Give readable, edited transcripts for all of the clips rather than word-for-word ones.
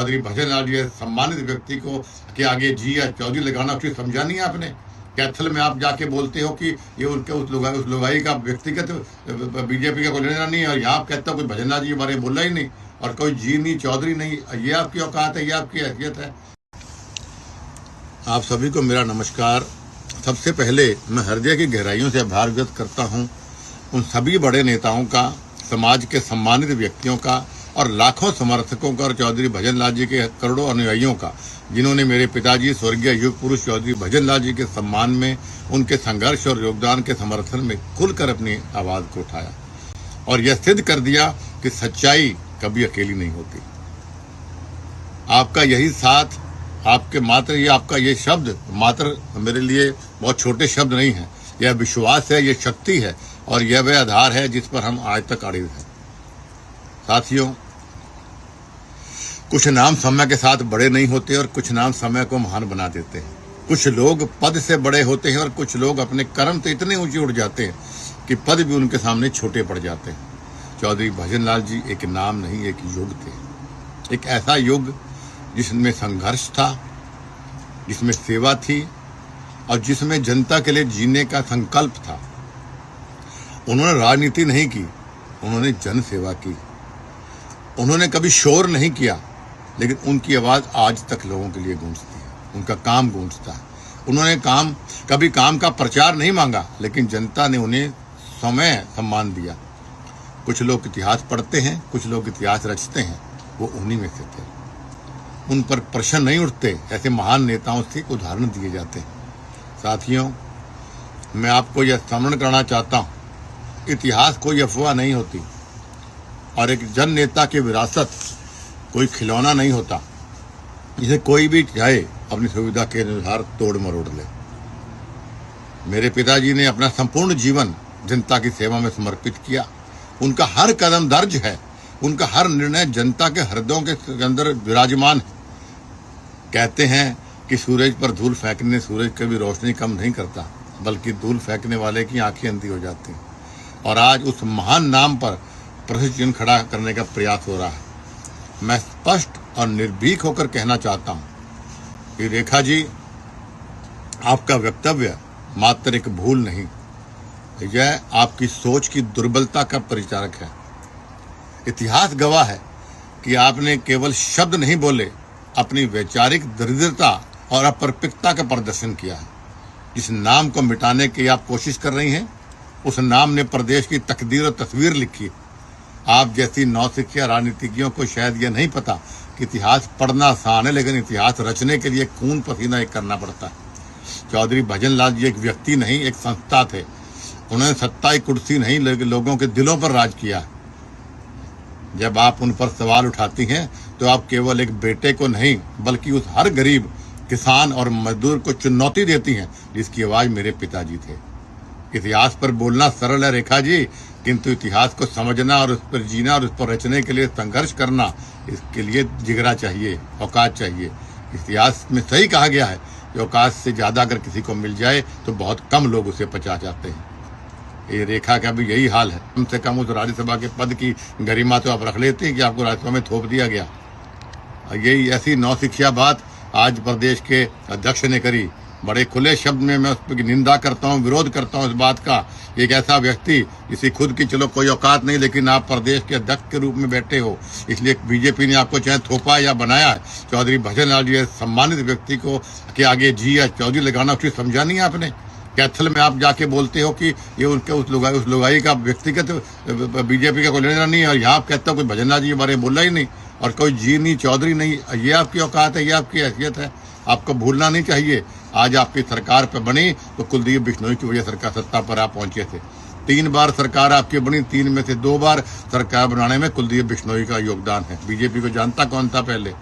चौधरी भजन लाल जी सम्मानित व्यक्ति को के आगे जी या चौधरी लगाना उसे समझा नहीं आपने। कैथल में आप जाके बोलते हो कि ये उनके उस लुगाई का व्यक्तिगत बीजेपी का कोई लेना नहीं है, और यहाँ आप कहते हो कोई भजन लाल जी के बारे में बोला ही नहीं, और कोई जी नहीं चौधरी नहीं। ये आपकी औकात है, ये आपकी हैसियत है। आप सभी को मेरा नमस्कार। सबसे पहले मैं हृदय की गहराइयों से आभार व्यक्त करता हूँ उन सभी बड़े नेताओं का, समाज के सम्मानित व्यक्तियों का और लाखों समर्थकों का और चौधरी भजन लाल जी के करोड़ों अनुयायियों का, जिन्होंने मेरे पिताजी स्वर्गीय युग पुरुष चौधरी भजन लाल जी के सम्मान में, उनके संघर्ष और योगदान के समर्थन में खुलकर अपनी आवाज को उठाया और यह सिद्ध कर दिया कि सच्चाई कभी अकेली नहीं होती। आपका यही साथ, आपका ये शब्द मात्र मेरे लिए बहुत छोटे शब्द नहीं है। यह विश्वास है, यह शक्ति है और यह वह आधार है जिस पर हम आज तक अड़े हैं। साथियों, कुछ नाम समय के साथ बड़े नहीं होते और कुछ नाम समय को महान बना देते हैं। कुछ लोग पद से बड़े होते हैं और कुछ लोग अपने कर्म से इतने ऊंचे उठ जाते हैं कि पद भी उनके सामने छोटे पड़ जाते हैं। चौधरी भजन लाल जी एक नाम नहीं, एक युग थे। एक ऐसा युग जिसमें संघर्ष था, जिसमें सेवा थी और जिसमें जनता के लिए जीने का संकल्प था। उन्होंने राजनीति नहीं की, उन्होंने जन सेवा की। उन्होंने कभी शोर नहीं किया, लेकिन उनकी आवाज आज तक लोगों के लिए गूंजती है, उनका काम गूंजता है। उन्होंने कभी काम का प्रचार नहीं मांगा, लेकिन जनता ने उन्हें समय सम्मान दिया। कुछ लोग इतिहास पढ़ते हैं, कुछ लोग इतिहास रचते हैं, वो उन्हीं में से थे। उन पर प्रश्न नहीं उठते, ऐसे महान नेताओं से उदाहरण दिए जाते हैं। साथियों, मैं आपको यह स्मरण करना चाहता हूँ, इतिहास कोई अफवाह नहीं होती और एक जन नेता की विरासत कोई खिलौना नहीं होता जिसे कोई भी चाहे अपनी सुविधा के अनुसार तोड़ मरोड़ ले। मेरे पिताजी ने अपना संपूर्ण जीवन जनता की सेवा में समर्पित किया। उनका हर कदम दर्ज है, उनका हर निर्णय जनता के हृदयों के अंदर विराजमान है। कहते हैं कि सूरज पर धूल फेंकने सूरज कभी रोशनी कम नहीं करता, बल्कि धूल फेंकने वाले की आंखें अंधी हो जाती हैं। और आज उस महान नाम पर प्रश्न चिन्ह खड़ा करने का प्रयास हो रहा है। मैं स्पष्ट और निर्भीक होकर कहना चाहता हूं कि रेखा जी, आपका वक्तव्य मात्र एक भूल नहीं, यह आपकी सोच की दुर्बलता का परिचारक है। इतिहास गवाह है कि आपने केवल शब्द नहीं बोले, अपनी वैचारिक दरिद्रता और अपरपिकता का प्रदर्शन किया है। जिस नाम को मिटाने की आप कोशिश कर रही हैं, उस नाम ने प्रदेश की तकदीर और तस्वीर लिखी। आप जैसी नौसिखिया राजनीतिज्ञों को शायद यह नहीं पता कि इतिहास पढ़ना आसान है, लेकिन इतिहास रचने के लिए खून पसीना एक करना पड़ता है। चौधरी भजन लाल जी एक व्यक्ति नहीं, एक संस्था थे। उन्होंने सत्ता की कुर्सी नहीं, लेकिन लोगों के दिलों पर राज किया। जब आप उन पर सवाल उठाती हैं तो आप केवल एक बेटे को नहीं, बल्कि उस हर गरीब, किसान और मजदूर को चुनौती देती हैं जिसकी आवाज मेरे पिताजी थे। इतिहास पर बोलना सरल है रेखा जी, किंतु इतिहास को समझना और उस पर जीना और उस पर रचने के लिए संघर्ष करना, इसके लिए जिगरा चाहिए, औकात चाहिए। इतिहास में सही कहा गया है कि औकात से ज्यादा अगर किसी को मिल जाए तो बहुत कम लोग उसे पचा जाते हैं। ये रेखा का भी यही हाल है। कम से कम उस राज्यसभा के पद की गरिमा तो आप रख लेते हैं कि आपको राज्यसभा में थोप दिया गया। यही ऐसी नौसिखिया बात आज प्रदेश के अध्यक्ष ने करी। बड़े खुले शब्द में मैं उस पर निंदा करता हूँ, विरोध करता हूँ इस बात का। एक ऐसा व्यक्ति जिसे खुद की चलो कोई औकात नहीं, लेकिन आप प्रदेश के अध्यक्ष के रूप में बैठे हो, इसलिए बीजेपी ने आपको चाहे थोपा या बनाया है। चौधरी भजन लाल जी सम्मानित व्यक्ति को के आगे जी या चौधरी लगाना उसे समझा नहीं आपने। कैथल में आप जाके बोलते हो कि ये उनके उस लुगाई का व्यक्तिगत बीजेपी का कोई लेना नहीं है, और यहाँ आप कहते हो कोई भजन लाल जी के बारे में बोला ही नहीं, और कोई जी नहीं चौधरी नहीं। ये आपकी औकात है, ये आपकी हैसियत है। आपको भूलना नहीं चाहिए। आज आपकी सरकार पर बनी तो कुलदीप बिश्नोई की वजह सरकार सत्ता पर आप पहुंचे थे। 3 बार सरकार आपकी बनी, 3 में से 2 बार सरकार बनाने में कुलदीप बिश्नोई का योगदान है। बीजेपी को जानता कौन था पहले?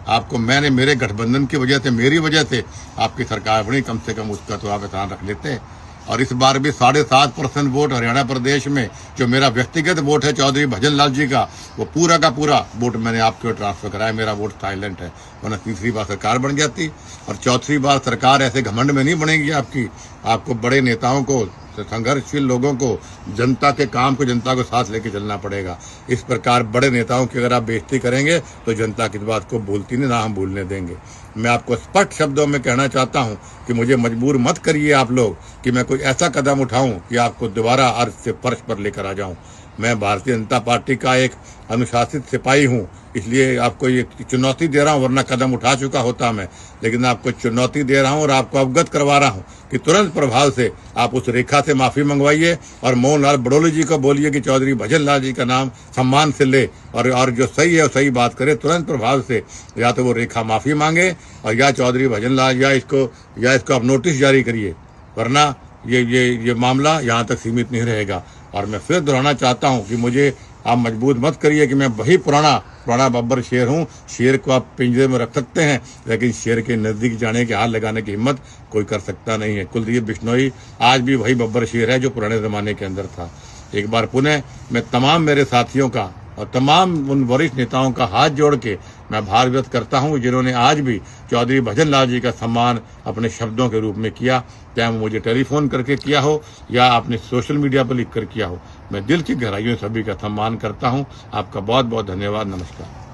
आपको मेरे गठबंधन की वजह से, मेरी वजह से आपकी सरकार बनी। कम से कम उसका तो आप ध्यान रख लेते। और इस बार भी 7.5% वोट हरियाणा प्रदेश में जो मेरा व्यक्तिगत वोट है चौधरी भजन लाल जी का, वो पूरा का पूरा वोट मैंने आपके ट्रांसफर कराया। मेरा वोट साइलेंट है, वरना तीसरी बार सरकार बन जाती। और चौथी बार सरकार ऐसे घमंड में नहीं बनेगी आपकी। आपको बड़े नेताओं को संघर्षशील लोगों को, जनता के काम को, जनता को साथ लेके चलना पड़ेगा। इस प्रकार बड़े नेताओं की अगर आप बेइज्जती करेंगे तो जनता की बात को भूलती नहीं, ना हम भूलने देंगे। मैं आपको स्पष्ट शब्दों में कहना चाहता हूं कि मुझे मजबूर मत करिए आप लोग कि मैं कोई ऐसा कदम उठाऊं कि आपको दोबारा अर्श से फर्श पर लेकर आ जाऊं। मैं भारतीय जनता पार्टी का एक अनुशासित सिपाही हूं, इसलिए आपको ये चुनौती दे रहा हूं, वरना कदम उठा चुका होता मैं, लेकिन आपको चुनौती दे रहा हूं और आपको अवगत करवा रहा हूं कि तुरंत प्रभाव से आप उस रेखा से माफी मंगवाइए और मोहन लाल बड़ोली जी को बोलिए कि चौधरी भजन लाल जी का नाम सम्मान से ले और जो सही है वो सही बात करे। तुरंत प्रभाव से या तो वो रेखा माफी मांगे और या चौधरी भजन लाल या इसको आप नोटिस जारी करिए, वरना ये मामला यहाँ तक सीमित नहीं रहेगा। और मैं फिर दोहराना चाहता हूँ कि मुझे आप मजबूर मत करिए कि मैं वही पुराना बब्बर शेर हूँ। शेर को आप पिंजरे में रख सकते हैं, लेकिन शेर के नजदीक जाने के, हाथ लगाने की हिम्मत कोई कर सकता नहीं है। कुलदीप बिश्नोई आज भी वही बब्बर शेर है जो पुराने जमाने के अंदर था। एक बार पुनः मैं तमाम मेरे साथियों का और तमाम उन वरिष्ठ नेताओं का हाथ जोड़ के मैं आभार व्यक्त करता हूं जिन्होंने आज भी चौधरी भजन लाल जी का सम्मान अपने शब्दों के रूप में किया, चाहे वो मुझे टेलीफोन करके किया हो या आपने सोशल मीडिया पर लिखकर किया हो। मैं दिल की गहराइयों से सभी का सम्मान करता हूं। आपका बहुत बहुत धन्यवाद। नमस्कार।